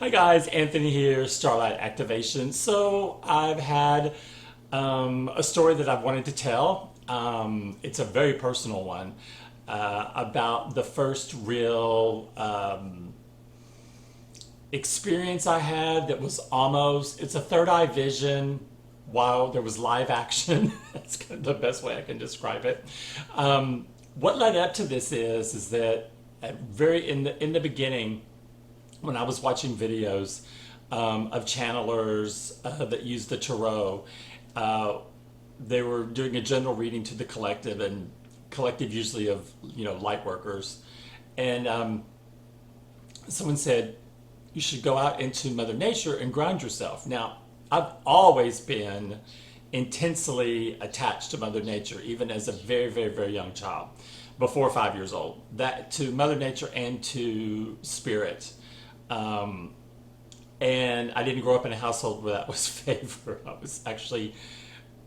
Hi guys, Anthony here, Starlight Activation. So I've had a story that I've wanted to tell. It's a very personal one about the first real experience I had that was it's a third eye vision while there was live action. That's kind of the best way I can describe it. What led up to this is that in the beginning, when I was watching videos of channelers that use the tarot, they were doing a general reading to the collective, and collective usually of light workers, and someone said you should go out into Mother Nature and ground yourself. Now, I've always been intensely attached to Mother Nature, even as a very, very, very young child, before 5 years old. That to Mother Nature and to Spirit. And I didn't grow up in a household where that was favored. I was actually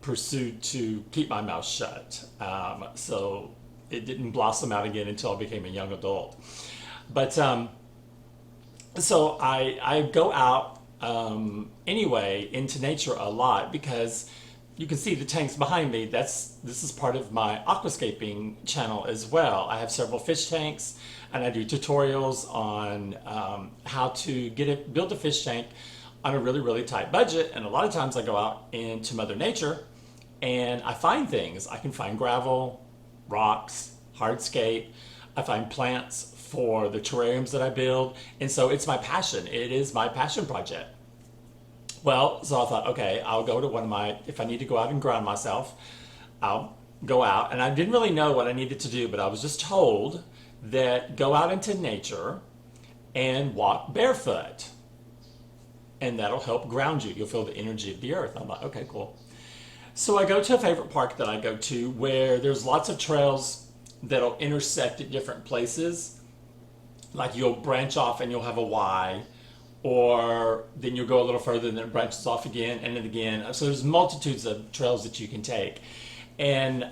pursued to keep my mouth shut. So it didn't blossom out again until I became a young adult. But so I go out anyway into nature a lot, because you can see the tanks behind me. This is part of my aquascaping channel as well. I have several fish tanks, and I do tutorials on how to build a fish tank on a really, really tight budget. And a lot of times I go out into Mother Nature and I find things. I can find gravel, rocks, hardscape. I find plants for the terrariums that I build. And so it's my passion. It is my passion project. Well, so I thought, okay, I'll go to if I need to go out and ground myself, I'll go out. And I didn't really know what I needed to do, but I was just told that go out into nature and walk barefoot. And that'll help ground you. You'll feel the energy of the earth. I'm like, okay, cool. So I go to a favorite park that I go to where there's lots of trails that'll intersect at different places. Like you'll branch off and you'll have a Y, or then you'll go a little further and then it branches off again and then again. So there's multitudes of trails that you can take. And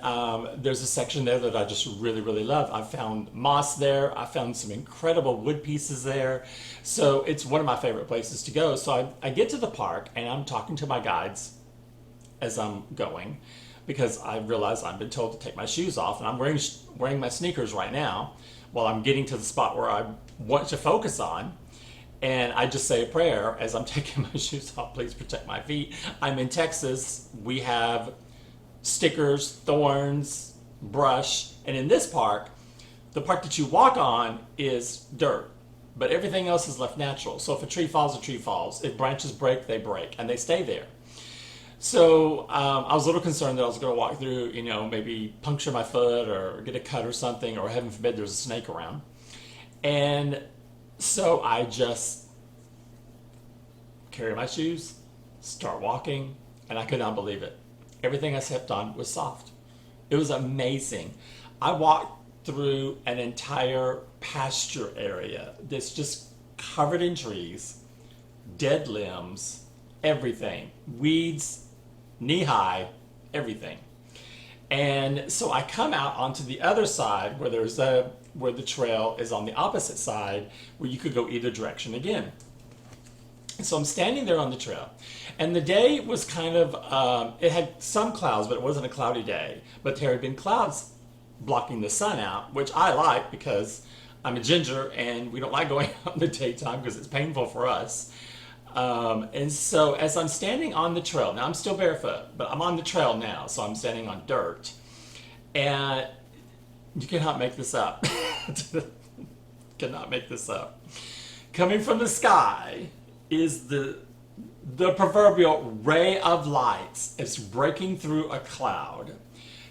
there's a section there that I just really, really love. I found moss there. I found some incredible wood pieces there. So it's one of my favorite places to go. So I get to the park and I'm talking to my guides as I'm going, because I realize I've been told to take my shoes off, and I'm wearing my sneakers right now while I'm getting to the spot where I want to focus on. And I just say a prayer as I'm taking my shoes off. Please protect my feet. I'm in Texas. We have stickers, thorns, brush. And in this park, the part that you walk on is dirt, but everything else is left natural. So if a tree falls. If branches break, they break, and they stay there. So I was a little concerned that I was going to walk through, maybe puncture my foot or get a cut or something, or heaven forbid there's a snake around. And so I just carry my shoes, start walking, and I could not believe it. Everything I stepped on was soft. It was amazing. I walked through an entire pasture area that's just covered in trees, dead limbs, everything, weeds, knee-high, everything. And so I come out onto the other side where where the trail is on the opposite side, where you could go either direction again. And so I'm standing there on the trail, and the day was kind of, it had some clouds, but it wasn't a cloudy day. But there had been clouds blocking the sun out, which I like because I'm a ginger and we don't like going out in the daytime because it's painful for us. And so as I'm standing on the trail, now I'm still barefoot, but I'm on the trail now, so I'm standing on dirt. And you cannot make this up. Cannot make this up. Coming from the sky is the proverbial ray of light. It's breaking through a cloud.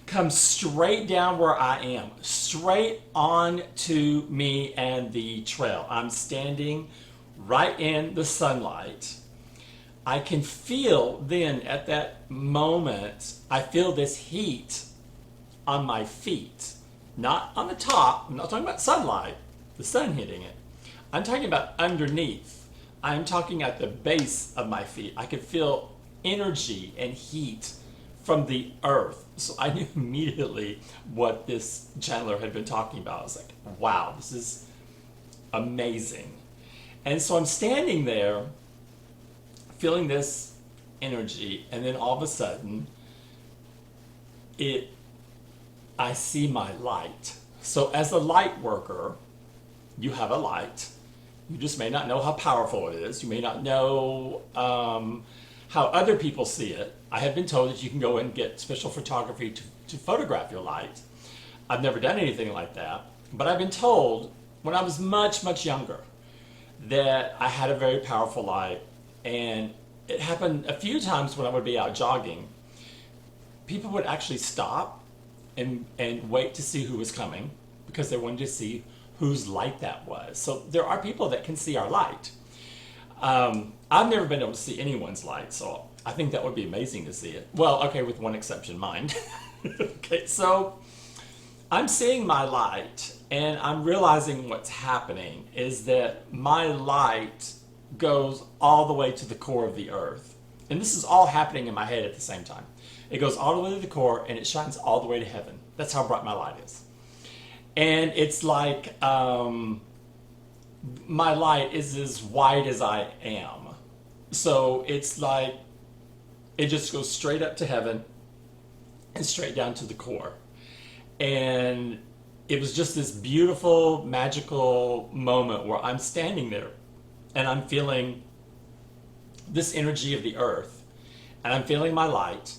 Comes straight down where I am, straight on to me and the trail. I'm standing right in the sunlight. I can feel then at that moment, I feel this heat on my feet. Not on the top. I'm not talking about sunlight, the sun hitting it. I'm talking about underneath. I'm talking at the base of my feet. I could feel energy and heat from the earth. So I knew immediately what this channeler had been talking about. I was like, wow, this is amazing. And so I'm standing there feeling this energy, and then all of a sudden I see my light. So as a light worker, you have a light. You just may not know how powerful it is. You may not know how other people see it. I have been told that you can go and get special photography to photograph your light. I've never done anything like that, but I've been told when I was much, much younger that I had a very powerful light, and it happened a few times when I would be out jogging. People would actually stop and wait to see who was coming because they wanted to see whose light that was. So there are people that can see our light. I've never been able to see anyone's light, so I think that would be amazing to see it. Well, okay, with one exception, mine. Okay, so I'm seeing my light, and I'm realizing what's happening is that my light goes all the way to the core of the earth. And this is all happening in my head at the same time. It goes all the way to the core, and it shines all the way to heaven. That's how bright my light is. And it's like my light is as wide as I am. So it's like it just goes straight up to heaven and straight down to the core. And it was just this beautiful, magical moment where I'm standing there and I'm feeling this energy of the earth, and I'm feeling my light.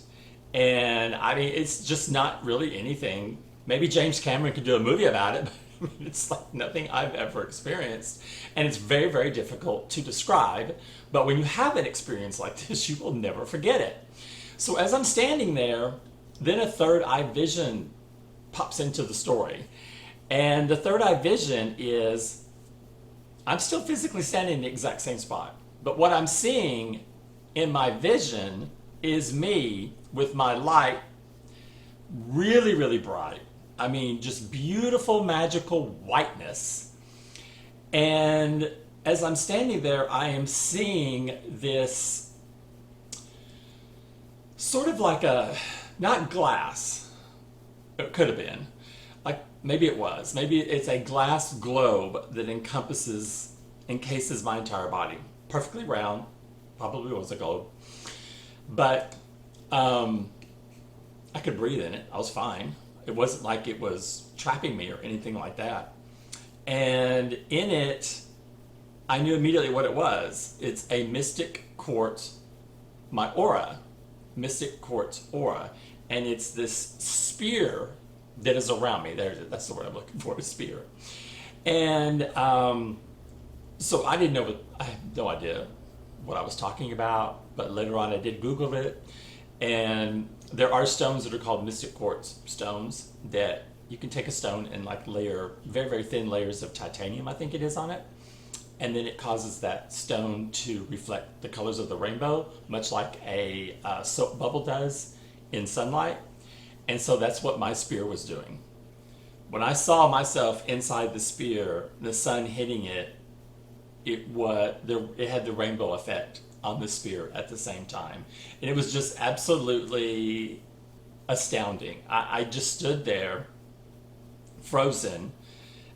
And I mean, it's just not really anything. Maybe James Cameron could do a movie about it, but it's like nothing I've ever experienced. And it's very, very difficult to describe. But when you have an experience like this, you will never forget it. So as I'm standing there, then a third eye vision pops into the story. And the third eye vision is, I'm still physically standing in the exact same spot. But what I'm seeing in my vision is me with my light really, really bright. I mean, just beautiful, magical whiteness. And as I'm standing there, I am seeing this sort of like a, not glass, it could have been, like maybe it was, maybe it's a glass globe that encases my entire body. Perfectly round, probably was a globe. But I could breathe in it, I was fine. It wasn't like it was trapping me or anything like that. And in it, I knew immediately what it was. It's a mystic quartz, my aura, mystic quartz aura. And it's this spear that is around me. That's the word I'm looking for, a spear. And so I didn't know, I had no idea what I was talking about, but later on I did Google it. And there are stones that are called mystic quartz stones that you can take a stone and like layer very, very thin layers of titanium, I think it is, on it. And then it causes that stone to reflect the colors of the rainbow, much like a soap bubble does in sunlight. And so that's what my spear was doing. When I saw myself inside the spear, the sun hitting it, it had the rainbow effect on the spear at the same time. And it was just absolutely astounding. I just stood there frozen.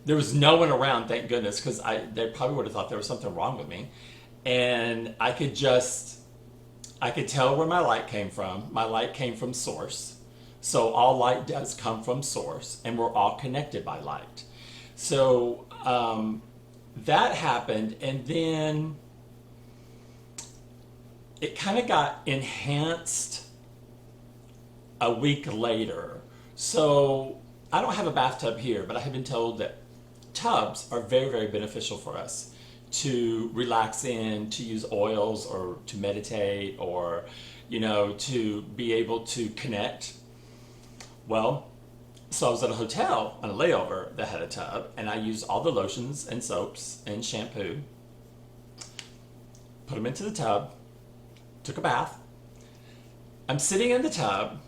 There was no one around, thank goodness, because they probably would have thought there was something wrong with me. And I could tell where my light came from. My light came from source. So all light does come from source, and we're all connected by light. So that happened, and then it kind of got enhanced a week later. So I don't have a bathtub here, but I have been told that tubs are very, very beneficial for us to relax in, to use oils, or to meditate, or, to be able to connect. Well, so I was at a hotel on a layover that had a tub, and I used all the lotions and soaps and shampoo, put them into the tub, took a bath. I'm sitting in the tub,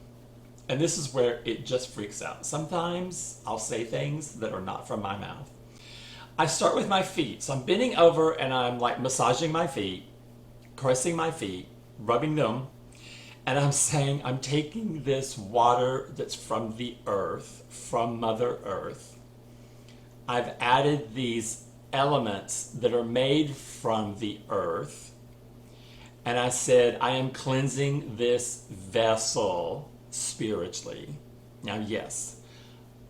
and this is where it just freaks out. Sometimes I'll say things that are not from my mouth. I start with my feet. So I'm bending over and I'm like massaging my feet, caressing my feet, rubbing them. And I'm saying, I'm taking this water that's from the earth, from Mother Earth. I've added these elements that are made from the earth. And I said, I am cleansing this vessel spiritually. Now, yes,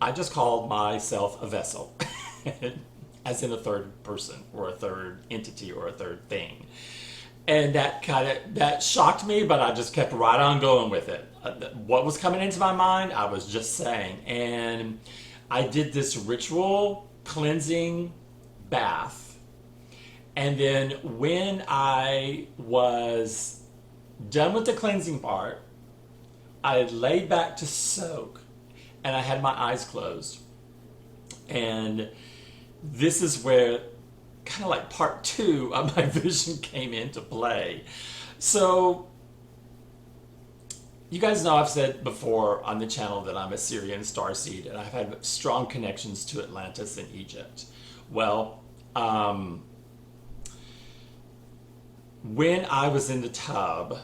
I just called myself a vessel, as in a third person or a third entity or a third thing. And that shocked me, but I just kept right on going with it. What was coming into my mind, I was just saying. And I did this ritual cleansing bath. And then when I was done with the cleansing part, I laid back to soak and I had my eyes closed. And this is where kind of like part 2 of my vision came into play. So you guys know I've said before on the channel that I'm a Sirian Starseed, and I've had strong connections to Atlantis and Egypt. Well, when I was in the tub,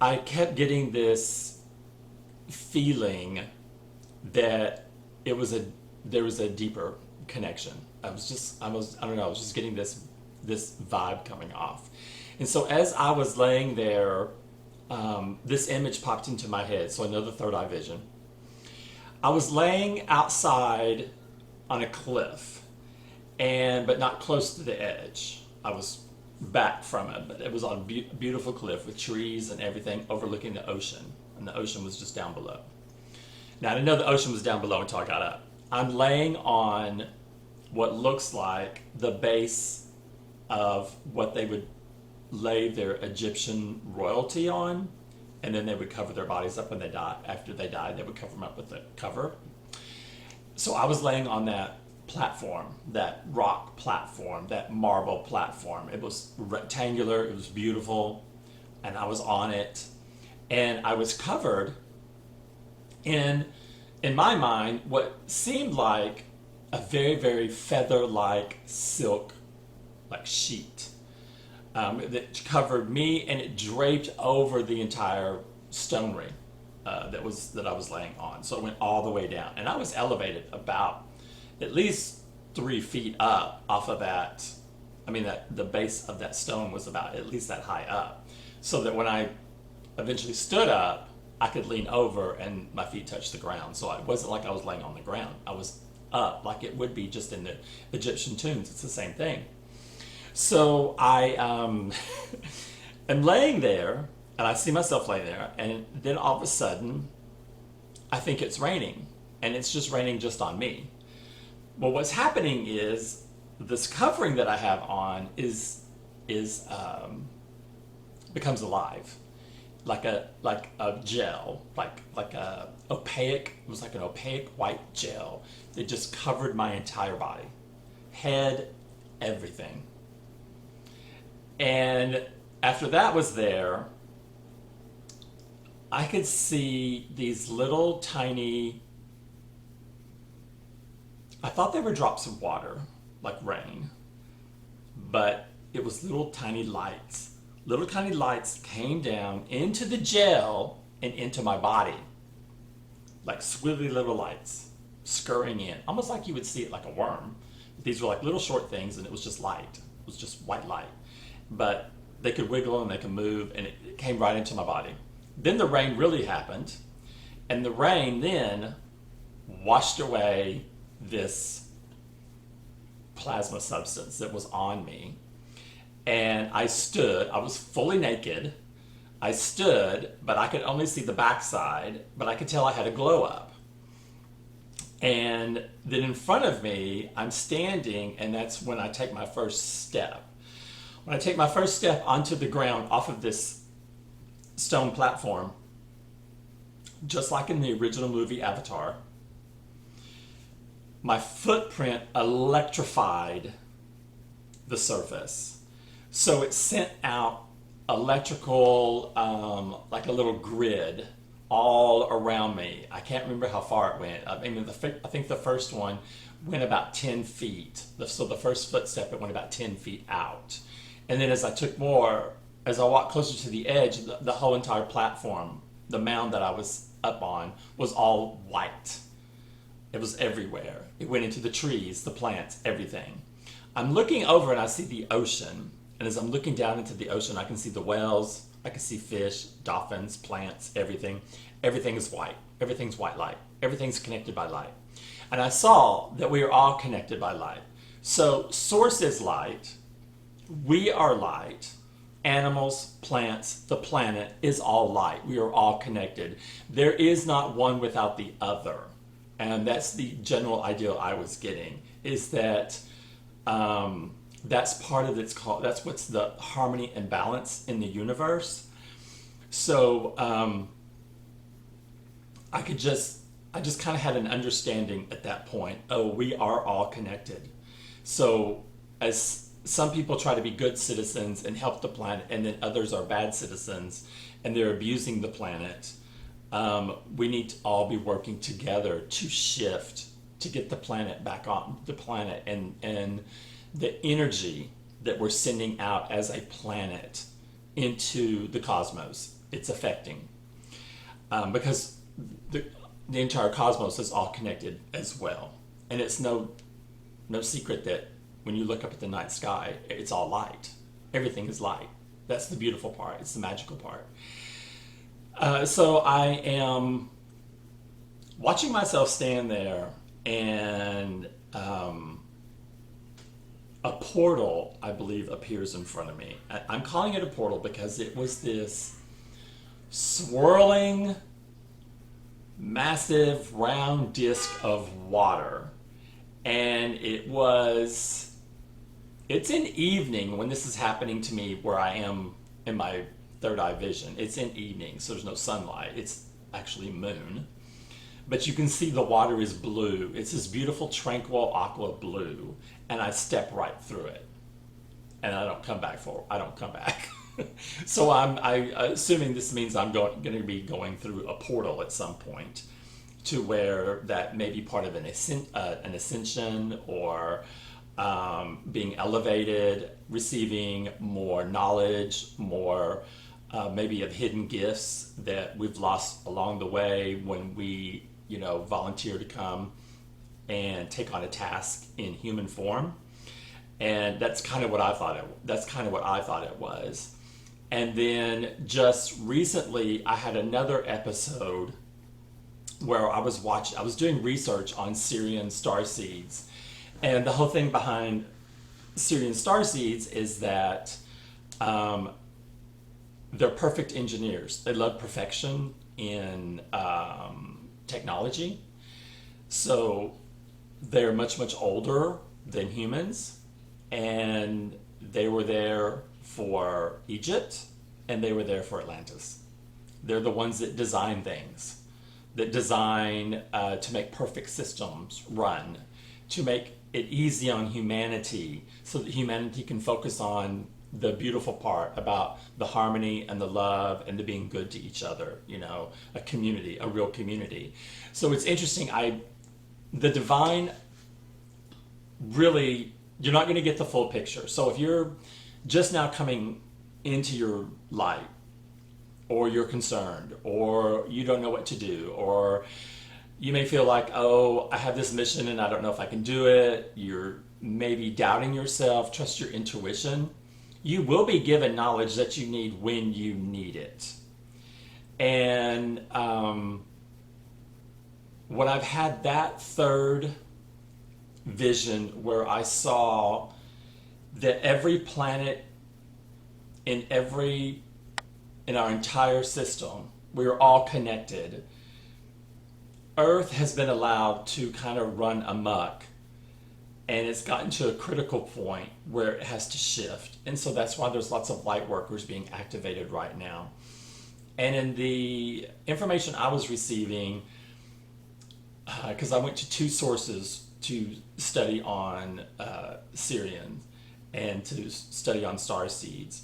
I kept getting this feeling that there was a deeper connection. I was just getting this vibe coming off. And so as I was laying there, this image popped into my head. So another third eye vision. I was laying outside on a cliff, but not close to the edge. I was back from it, but it was on a beautiful cliff with trees and everything overlooking the ocean. And the ocean was just down below. Now, I didn't know the ocean was down below until I got up. I'm laying on what looks like the base of what they would lay their Egyptian royalty on, and then they would cover their bodies up when they died. After they died, they would cover them up with the cover. So I was laying on that platform, that rock platform, that marble platform. It was rectangular, it was beautiful, and I was on it, and I was covered in my mind, what seemed like a very, very feather-like silk, like sheet that covered me, and it draped over the entire stone ring that I was laying on. So it went all the way down, and I was elevated about at least 3 feet up off of that. I mean, the base of that stone was about at least that high up, so that when I eventually stood up, I could lean over and my feet touched the ground. So it wasn't like I was laying on the ground. I was up like it would be just in the Egyptian tombs. It's the same thing. So I am laying there, and I see myself laying there, and then all of a sudden, I think it's raining, and it's just raining just on me. Well, what's happening is this covering that I have on becomes alive. Like a gel, like a opaque. It was like an opaque white gel that just covered my entire body, head, everything. And after that was there, I could see these little tiny. I thought they were drops of water, like rain, but it was little tiny lights. Little tiny lights came down into the gel and into my body. Like squiggly little lights scurrying in. Almost like you would see it like a worm. These were like little short things, and it was just light. It was just white light. But they could wiggle and they could move, and it came right into my body. Then the rain really happened, and the rain then washed away this plasma substance that was on me. And I stood, I was fully naked. I stood, but I could only see the backside, but I could tell I had a glow up. And then in front of me, I'm standing, and that's when I take my first step. When I take my first step onto the ground off of this stone platform, just like in the original movie Avatar, my footprint electrified the surface. So it sent out electrical, like a little grid all around me. I can't remember how far it went. I mean, I think the first one went about 10 feet. So the first footstep, it went about 10 feet out. And then as I walked closer to the edge, the whole entire platform, the mound that I was up on, was all white. It was everywhere. It went into the trees, the plants, everything. I'm looking over and I see the ocean. And as I'm looking down into the ocean, I can see the whales, I can see fish, dolphins, plants, everything. Everything is white. Everything's white light. Everything's connected by light. And I saw that we are all connected by light. So source is light. We are light. Animals, plants, the planet is all light. We are all connected. There is not one without the other. And that's the general idea I was getting, is that that's part of that's what's the harmony and balance in the universe. So I just kind of had an understanding at that point. Oh, we are all connected. So as some people try to be good citizens and help the planet, and then others are bad citizens and they're abusing the planet, we need to all be working together to shift, to get the planet back on the planet, and the energy that we're sending out as a planet into the cosmos, it's affecting. Because the entire cosmos is all connected as well. And it's no secret that when you look up at the night sky, it's all light. Everything is light. That's the beautiful part. It's the magical part. So I am watching myself stand there, and a portal, I believe, appears in front of me. I'm calling it a portal because it was this swirling, massive, round disc of water. And it's in evening when this is happening to me, where I am in my third eye vision. It's in evening, so there's no sunlight. It's actually moon. But you can see the water is blue. It's this beautiful, tranquil, aqua blue. And I step right through it. And I don't come back. So I'm assuming this means I'm going to be going through a portal at some point, to where that may be part of an ascension, or being elevated, receiving more knowledge, more maybe of hidden gifts that we've lost along the way when we, volunteer to come and take on a task in human form. And that's kind of what I thought it was. And then just recently, I had another episode where I was doing research on Sirian starseeds. And the whole thing behind Sirian starseeds is that they're perfect engineers. They love perfection in technology. So they're much, much older than humans. And they were there for Egypt, and they were there for Atlantis. They're the ones that design things, that design to make perfect systems run, to make it easy on humanity, so that humanity can focus on the beautiful part about the harmony and the love and the being good to each other, a community, a real community. So it's interesting, the divine, really, you're not going to get the full picture. So if you're just now coming into your light, or you're concerned, or you don't know what to do, or you may feel like, oh, I have this mission and I don't know if I can do it. You're maybe doubting yourself. Trust your intuition. You will be given knowledge that you need when you need it. And when I've had that third vision, where I saw that every planet in our entire system, we are all connected. Earth has been allowed to kind of run amok, and it's gotten to a critical point where it has to shift. And so that's why there's lots of light workers being activated right now. And in the information I was receiving, because I went to 2 sources to study on Sirian and to study on starseeds.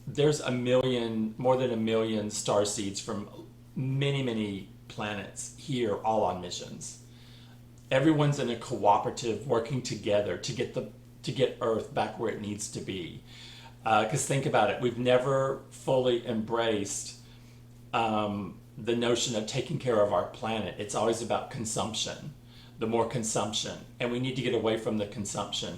There's more than a million starseeds from many, many planets here, all on missions. Everyone's in a cooperative, working together to get Earth back where it needs to be. Because think about it, we've never fully embraced the notion of taking care of our planet. It's always about consumption. the more consumption, and we need to get away from the consumption.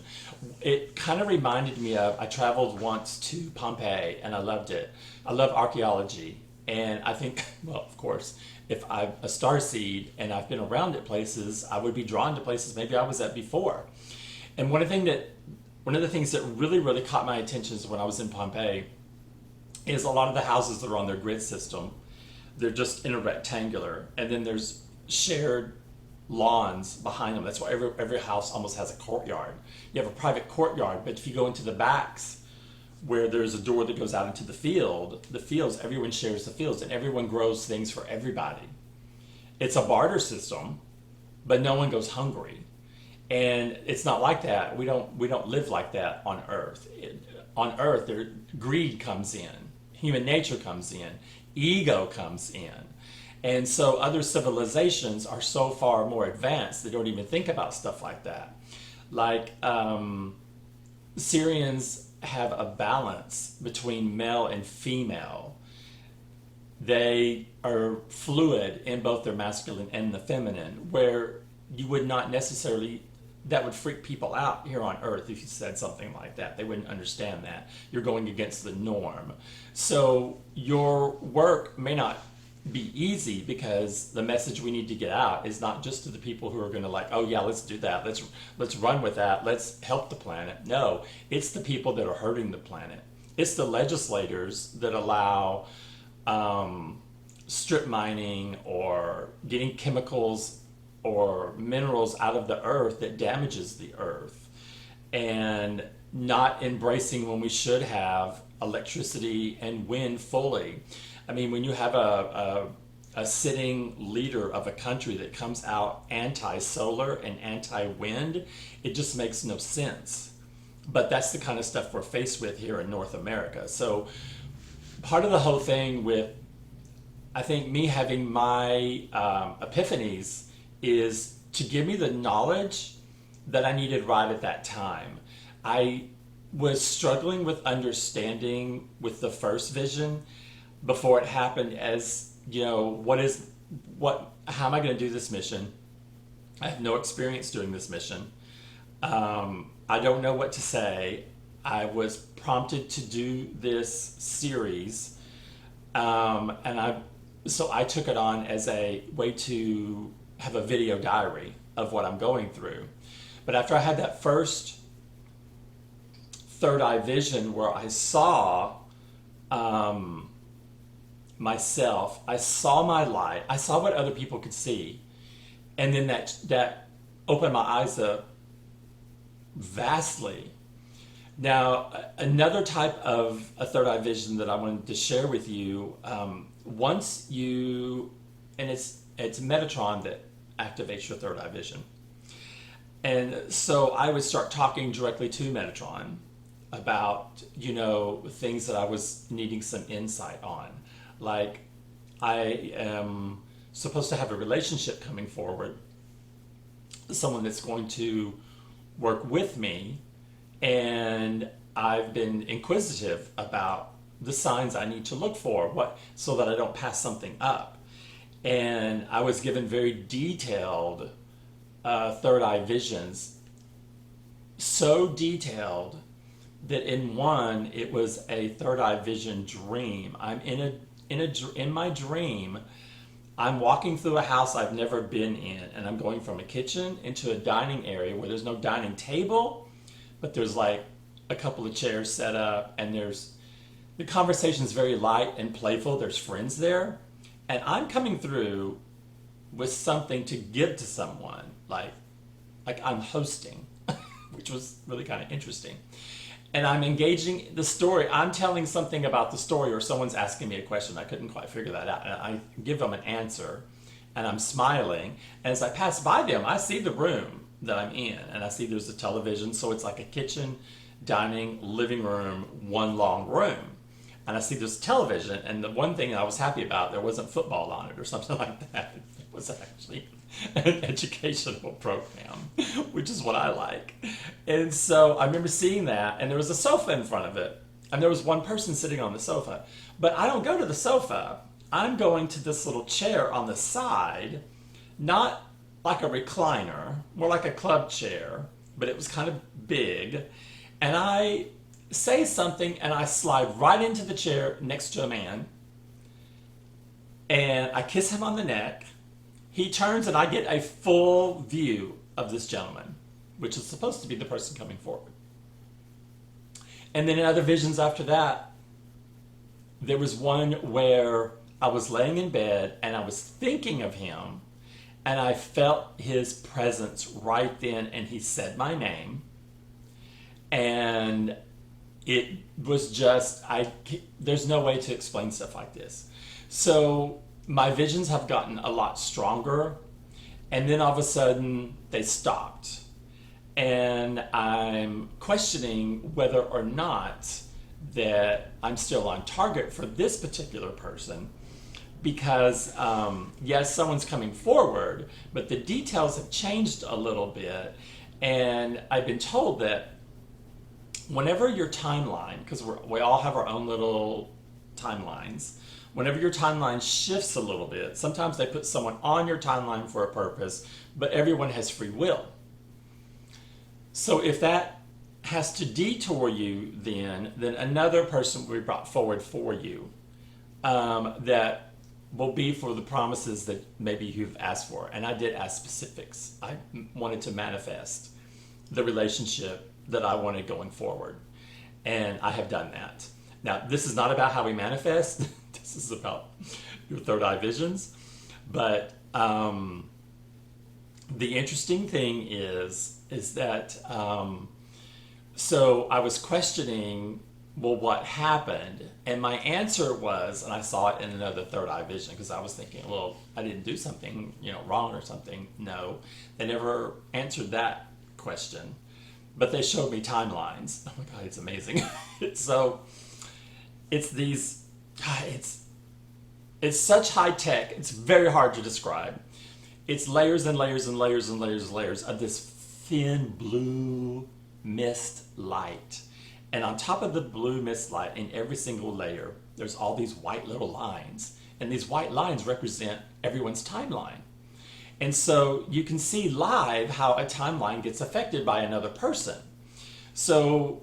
It kind of reminded me of, I traveled once to Pompeii and I loved it. I love archaeology, and I think, well, of course, if I'm a starseed and I've been around at places, I would be drawn to places maybe I was at before. And one of the things that really, really caught my attention is when I was in Pompeii is a lot of the houses that are on their grid system, they're just in a rectangular, and then there's shared lawns behind them. That's why every house almost has a courtyard. You have a private courtyard, but if you go into the backs where there's a door that goes out into the fields, everyone shares the fields and everyone grows things for everybody. It's a barter system, but no one goes hungry. And it's not like that. We don't live like that on Earth. On Earth, greed comes in, human nature comes in, ego comes in. And so other civilizations are so far more advanced, they don't even think about stuff like that. Like Sirians have a balance between male and female. They are fluid in both their masculine and the feminine, where you would not necessarily, that would freak people out here on Earth if you said something like that. They wouldn't understand that. You're going against the norm. So your work may not be easy, because the message we need to get out is not just to the people who are going to like, oh yeah, let's do that, let's run with that, let's help the planet. No, it's the people that are hurting the planet. It's the legislators that allow strip mining or getting chemicals or minerals out of the earth that damages the earth, and not embracing when we should have electricity and wind fully. I mean, when you have a sitting leader of a country that comes out anti-solar and anti-wind, it just makes no sense. But that's the kind of stuff we're faced with here in North America. So part of the whole thing with, I think, me having my epiphanies is to give me the knowledge that I needed right at that time. I was struggling with understanding with the first vision before it happened, as, you know, how am I going to do this mission? I have no experience doing this mission. I don't know what to say. I was prompted to do this series, so I took it on as a way to have a video diary of what I'm going through. But after I had that first third eye vision where I saw myself, I saw my light, I saw what other people could see, and then that opened my eyes up vastly. Now, another type of a third eye vision that I wanted to share with you, once you, and it's Metatron that activates your third eye vision. And so I would start talking directly to Metatron about, you know, things that I was needing some insight on. Like, I am supposed to have a relationship coming forward, someone that's going to work with me, and I've been inquisitive about the signs I need to look for, so that I don't pass something up. And I was given very detailed third eye visions, so detailed that in one, it was a third eye vision dream. I'm in my dream, I'm walking through a house I've never been in, and I'm going from a kitchen into a dining area where there's no dining table, but there's like a couple of chairs set up, and the conversation is very light and playful. There's friends there, and I'm coming through with something to give to someone, like I'm hosting, which was really kind of interesting. And I'm engaging the story. I'm telling something about the story, or someone's asking me a question. I couldn't quite figure that out. And I give them an answer, and I'm smiling. And as I pass by them, I see the room that I'm in, and I see there's a television. So it's like a kitchen, dining, living room, one long room. And I see this television, and the one thing I was happy about, there wasn't football on it or something like that. It was actually an educational program, which is what I like. And so I remember seeing that, and there was a sofa in front of it, and there was one person sitting on the sofa. But I don't go to the sofa. I'm going to this little chair on the side, not like a recliner, more like a club chair, but it was kind of big. And I say something and I slide right into the chair next to a man. And I kiss him on the neck. He turns and I get a full view of this gentleman, which is supposed to be the person coming forward. And then in other visions after that, there was one where I was laying in bed and I was thinking of him and I felt his presence right then and he said my name. And it was just, there's no way to explain stuff like this. So my visions have gotten a lot stronger, and then all of a sudden they stopped. And I'm questioning whether or not that I'm still on target for this particular person, because yes, someone's coming forward, but the details have changed a little bit. And I've been told that whenever your timeline, because we all have our own little timelines, whenever your timeline shifts a little bit, sometimes they put someone on your timeline for a purpose, but everyone has free will. So if that has to detour you, then another person will be brought forward for you, that will be for the promises that maybe you've asked for. And I did ask specifics. I wanted to manifest the relationship that I wanted going forward. And I have done that. Now, this is not about how we manifest. This is about your third eye visions. But the interesting thing is that, so I was questioning, well, what happened? And my answer was, and I saw it in another third eye vision, because I was thinking, well, I didn't do something, wrong or something. No, they never answered that question. But they showed me timelines. Oh my God, it's amazing. It's such high tech. It's very hard to describe. It's layers and layers and layers and layers and layers of this thin blue mist light. And on top of the blue mist light, in every single layer, there's all these white little lines. And these white lines represent everyone's timeline. And so you can see live how a timeline gets affected by another person. So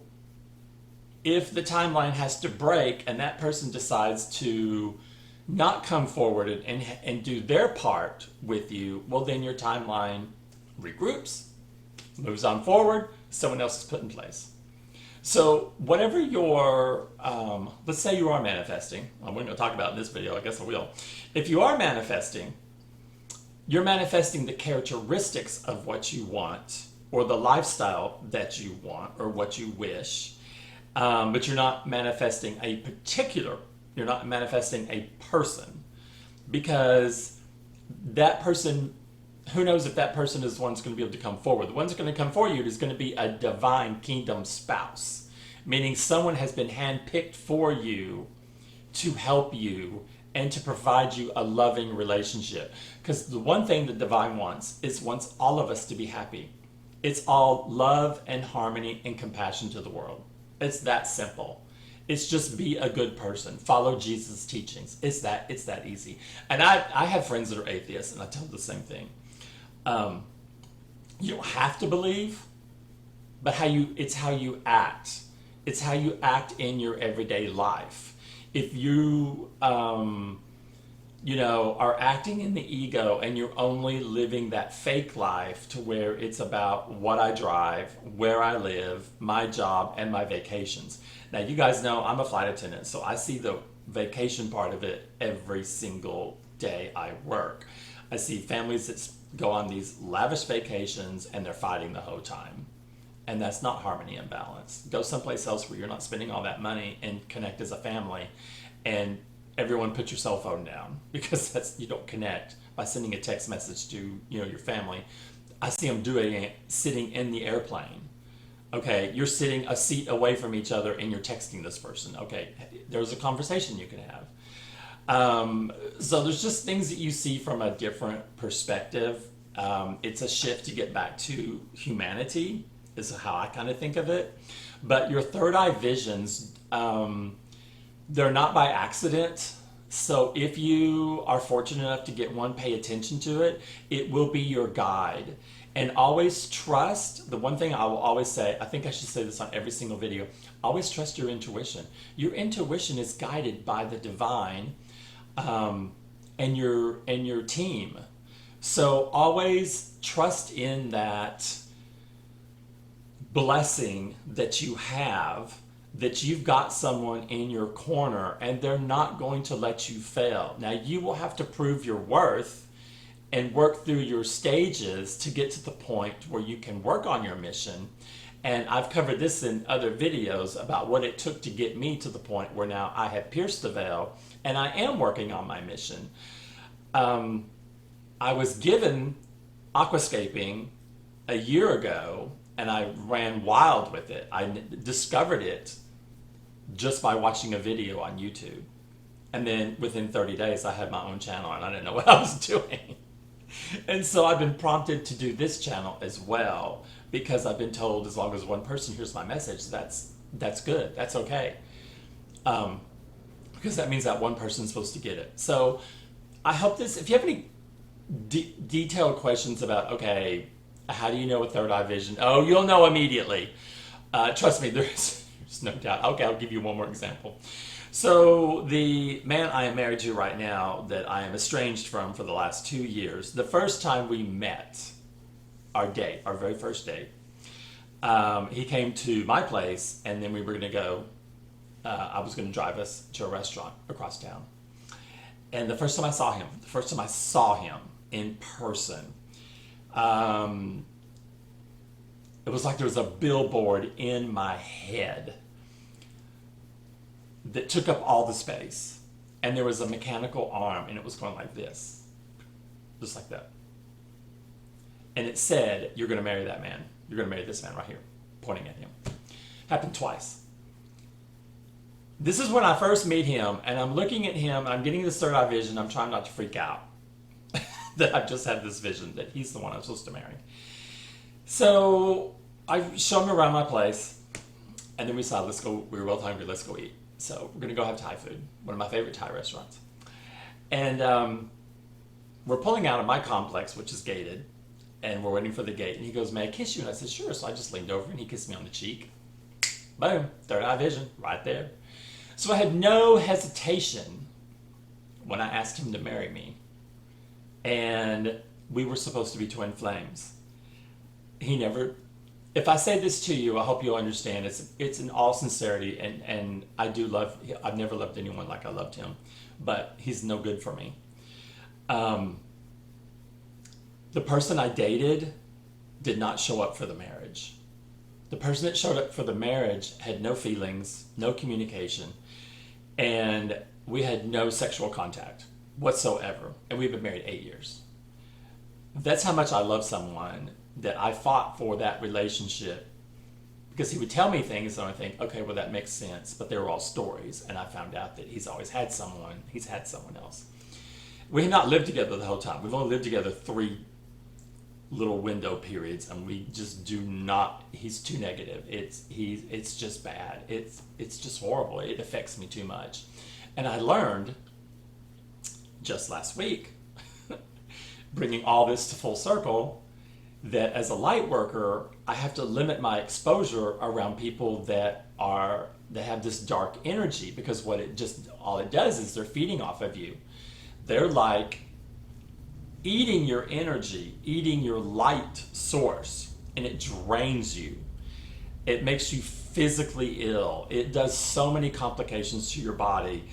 if the timeline has to break and that person decides to not come forward and do their part with you, well, then your timeline regroups, moves on forward, someone else is put in place. So whatever your, let's say you are manifesting, we're going to talk about in this video, I guess I will. If you are manifesting, you're manifesting the characteristics of what you want or the lifestyle that you want or what you wish, but you're not manifesting a particular, you're not manifesting a person, because that person, who knows if that person is the one that's going to be able to come forward. The one that's going to come forward is going to be a divine kingdom spouse, meaning someone has been handpicked for you to help you and to provide you a loving relationship. Because the one thing that divine wants all of us to be happy. It's all love and harmony and compassion to the world. It's that simple. It's just be a good person. Follow Jesus' teachings. It's that easy. And I have friends that are atheists, and I tell them the same thing. You don't have to believe, but it's how you act. It's how you act in your everyday life. If you, are acting in the ego and you're only living that fake life to where it's about what I drive, where I live, my job, and my vacations. Now, you guys know I'm a flight attendant, so I see the vacation part of it every single day I work. I see families that go on these lavish vacations and they're fighting the whole time. And that's not harmony and balance. Go someplace else where you're not spending all that money and connect as a family. And everyone put your cell phone down, because you don't connect by sending a text message to your family. I see them doing it sitting in the airplane. Okay, you're sitting a seat away from each other and you're texting this person. Okay, there's a conversation you can have. So there's just things that you see from a different perspective. It's a shift to get back to humanity, is how I kind of think of it. But your third eye visions, they're not by accident. So if you are fortunate enough to get one, pay attention to it. It will be your guide. And always trust, the one thing I will always say, I think I should say this on every single video, always trust your intuition. Your intuition is guided by the divine and your team. So always trust in that blessing that you have, that you've got someone in your corner and they're not going to let you fail. Now you will have to prove your worth and work through your stages to get to the point where you can work on your mission. And I've covered this in other videos about what it took to get me to the point where now I have pierced the veil and I am working on my mission. I was given aquascaping a year ago and I ran wild with it. I discovered it just by watching a video on YouTube. And then within 30 days, I had my own channel and I didn't know what I was doing. And so I've been prompted to do this channel as well, because I've been told as long as one person hears my message, that's good, that's okay. Because that means that one person's supposed to get it. So I hope this, if you have any detailed questions about, okay, how do you know a third eye vision? Oh, you'll know immediately. Trust me, there's no doubt. Okay, I'll give you one more example. So the man I am married to right now that I am estranged from for the last 2 years, the first time we met, our date, our very first date, he came to my place and then we were going to go, I was going to drive us to a restaurant across town. And the first time I saw him in person, it was like there was a billboard in my head that took up all the space, and there was a mechanical arm and it was going like this, just like that, and it said, you're going to marry that man, you're going to marry this man right here, pointing at him. Happened twice. This is when I first meet him and I'm looking at him and I'm getting this third eye vision. I'm trying not to freak out that I've just had this vision that he's the one I'm supposed to marry. So I show him around my place and then we decided, let's go, we were both hungry, let's go eat. So we're gonna go have Thai food, one of my favorite Thai restaurants. And we're pulling out of my complex, which is gated, and we're waiting for the gate. And he goes, may I kiss you? And I said, sure. So I just leaned over and he kissed me on the cheek. Boom, third eye vision, right there. So I had no hesitation when I asked him to marry me. And we were supposed to be twin flames. He never, if I say this to you, I hope you'll understand. It's in all sincerity, and I've never loved anyone like I loved him, but he's no good for me. The person I dated did not show up for the marriage. The person that showed up for the marriage had no feelings, no communication, and we had no sexual contact whatsoever, and we've been married 8 years. That's how much I love someone, that I fought for that relationship, because he would tell me things and I think, okay, well that makes sense, but they were all stories, and I found out that he's always had someone, he's had someone else. We have not lived together the whole time. We've only lived together 3 little window periods, and we just do not, he's too negative. It's just bad. It's just horrible. It affects me too much. And I learned just last week, bringing all this to full circle, that as a light worker, I have to limit my exposure around people that have this dark energy, because all it does is they're feeding off of you. They're like eating your energy, eating your light source, and it drains you. It makes you physically ill. It does so many complications to your body.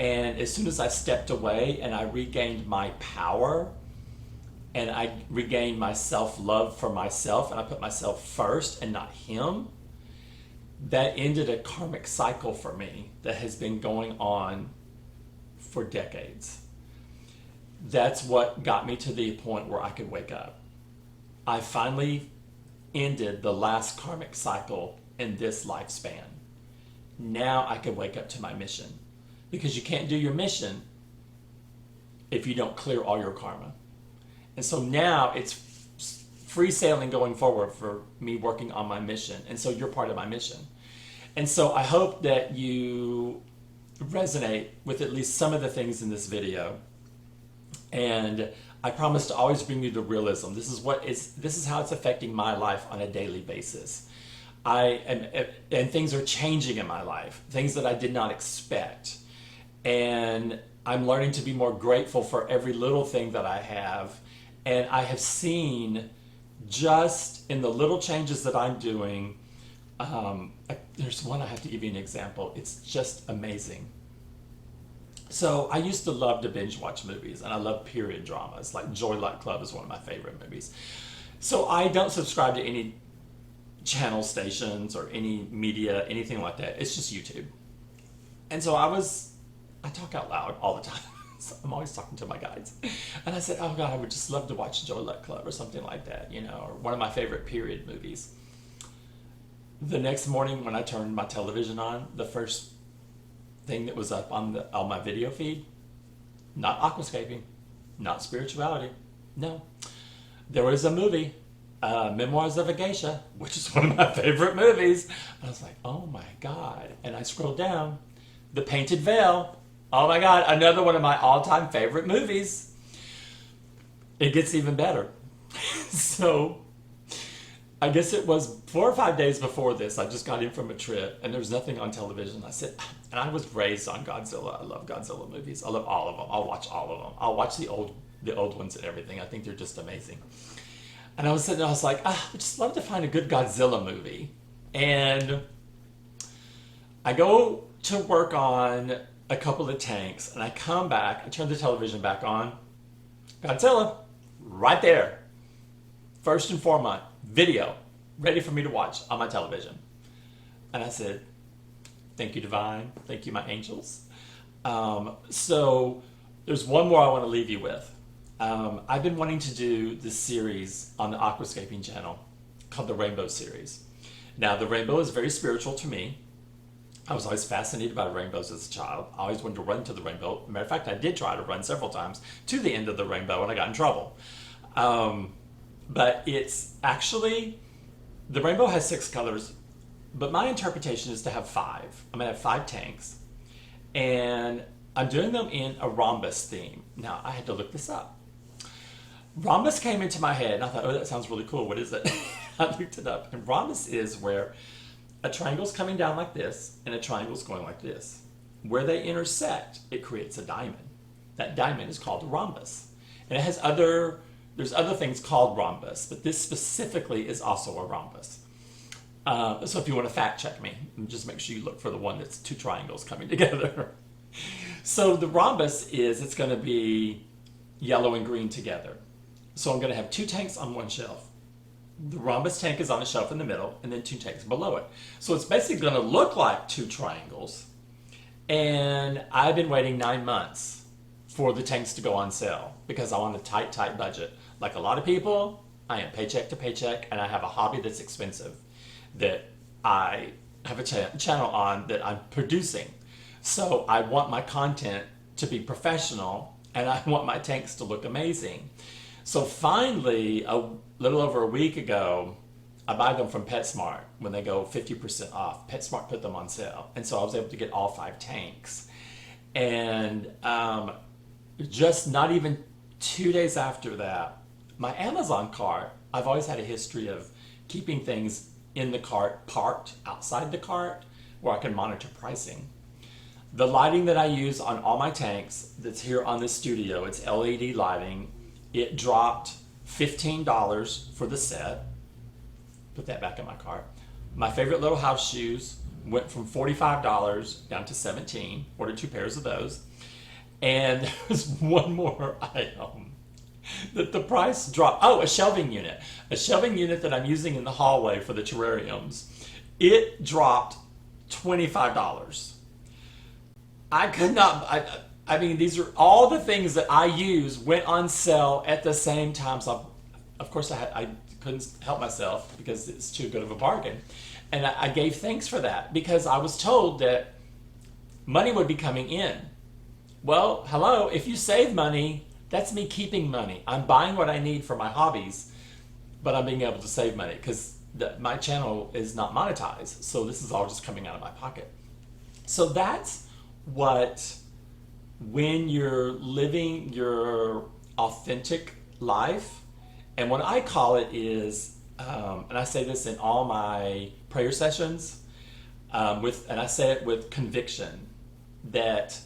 And as soon as I stepped away and I regained my power, and I regained my self-love for myself, and I put myself first and not him, that ended a karmic cycle for me that has been going on for decades. That's what got me to the point where I could wake up. I finally ended the last karmic cycle in this lifespan. Now I can wake up to my mission, because you can't do your mission if you don't clear all your karma. And so now it's free sailing going forward for me working on my mission. And so you're part of my mission. And so I hope that you resonate with at least some of the things in this video. And I promise to always bring you to realism. This is how it's affecting my life on a daily basis. And things are changing in my life, things that I did not expect. And I'm learning to be more grateful for every little thing that I have. And I have seen just in the little changes that I'm doing, there's one I have to give you an example. It's just amazing. So I used to love to binge watch movies, and I love period dramas. Like Joy Luck Club is one of my favorite movies. So I don't subscribe to any channel stations or any media, anything like that. It's just YouTube. And so I talk out loud all the time. So I'm always talking to my guides. And I said, oh God, I would just love to watch Joy Luck Club or something like that, you know, or one of my favorite period movies. The next morning when I turned my television on, the first thing that was up on my video feed, not aquascaping, not spirituality, no. There was a movie, Memoirs of a Geisha, which is one of my favorite movies. I was like, oh my God. And I scrolled down, The Painted Veil. Oh my God, another one of my all-time favorite movies. It gets even better. So I guess it was 4 or 5 days before this. I just got in from a trip and there was nothing on television. I said, and I was raised on Godzilla. I love Godzilla movies. I love all of them. I'll watch all of them. I'll watch the old ones and everything. I think they're just amazing. And I was sitting there, I was like, I would just love to find a good Godzilla movie. And I go to work on a couple of tanks and I come back, I turn the television back on, Godzilla, right there. First and foremost, video, ready for me to watch on my television. And I said, thank you, Divine. Thank you, my angels. So there's one more I want to leave you with. I've been wanting to do this series on the Aquascaping channel called the Rainbow series. Now, the rainbow is very spiritual to me. I was always fascinated by rainbows as a child. I always wanted to run to the rainbow. Matter of fact, I did try to run several times to the end of the rainbow and I got in trouble. But it's actually, the rainbow has 6 colors, but my interpretation is to have 5. I'm gonna have 5 tanks, and I'm doing them in a rhombus theme. Now, I had to look this up. Rhombus came into my head, and I thought, oh, that sounds really cool. What is it? I looked it up, and rhombus is where a triangle's coming down like this, and a triangle's going like this. Where they intersect, it creates a diamond. That diamond is called a rhombus. And it has there's other things called rhombus, but this specifically is also a rhombus. So if you want to fact check me, just make sure you look for the one that's 2 triangles coming together. So the rhombus it's going to be yellow and green together. So I'm going to have 2 tanks on one shelf. The rhombus tank is on a shelf in the middle, and then 2 tanks below it. So it's basically going to look like 2 triangles. And I've been waiting 9 months for the tanks to go on sale because I'm on a tight budget. Like a lot of people, I am paycheck to paycheck, and I have a hobby that's expensive that I have a channel on that I'm producing. So I want my content to be professional, and I want my tanks to look amazing. So finally, a little over a week ago, I buy them from PetSmart when they go 50% off. PetSmart put them on sale. And so I was able to get all 5 tanks. And just not even 2 days after that, my Amazon cart, I've always had a history of keeping things in the cart, parked outside the cart, where I can monitor pricing. The lighting that I use on all my tanks that's here on this studio, it's LED lighting. It dropped $15 for the set. Put that back in my cart. My favorite little house shoes went from $45 down to $17. Ordered 2 pairs of those. And there was one more item that the price dropped. Oh, a shelving unit. A shelving unit that I'm using in the hallway for the terrariums. It dropped $25. I could not, I mean, these are all the things that I use went on sale at the same time. So of course I couldn't help myself because it's too good of a bargain. And I gave thanks for that because I was told that money would be coming in. Well, hello, if you save money, that's me keeping money. I'm buying what I need for my hobbies, but I'm being able to save money because my channel is not monetized. So this is all just coming out of my pocket. So that's when you're living your authentic life, and what I call it is, and I say this in all my prayer sessions, and I say it with conviction, that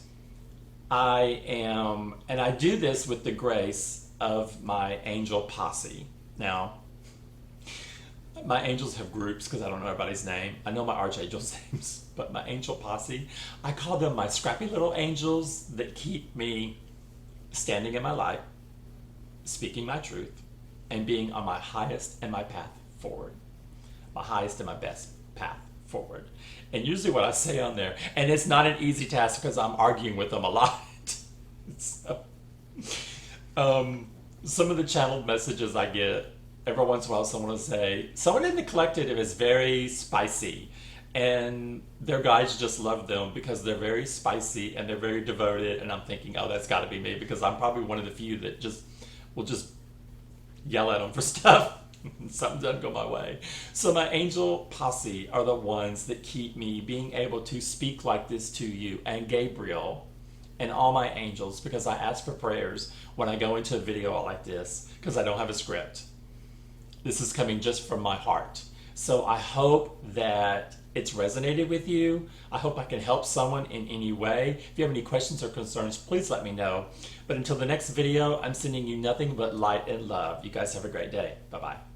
I am, and I do this with the grace of my angel posse. Now, my angels have groups because I don't know everybody's name. I know my archangels' names, but my angel posse, I call them my scrappy little angels that keep me standing in my light, speaking my truth, and being on my highest and my path forward. My highest and my best path forward. And usually what I say on there, and it's not an easy task because I'm arguing with them a lot. So, some of the channeled messages I get, every once in a while someone will say, someone in the collective is very spicy, and their guides just love them because they're very spicy and they're very devoted, and I'm thinking, oh, that's got to be me, because I'm probably one of the few that will just yell at them for stuff. Something doesn't go my way. So my angel posse are the ones that keep me being able to speak like this to you, and Gabriel and all my angels, because I ask for prayers when I go into a video like this, because I don't have a script. This is coming just from my heart. So I hope that it's resonated with you. I hope I can help someone in any way. If you have any questions or concerns, please let me know. But until the next video, I'm sending you nothing but light and love. You guys have a great day. Bye-bye.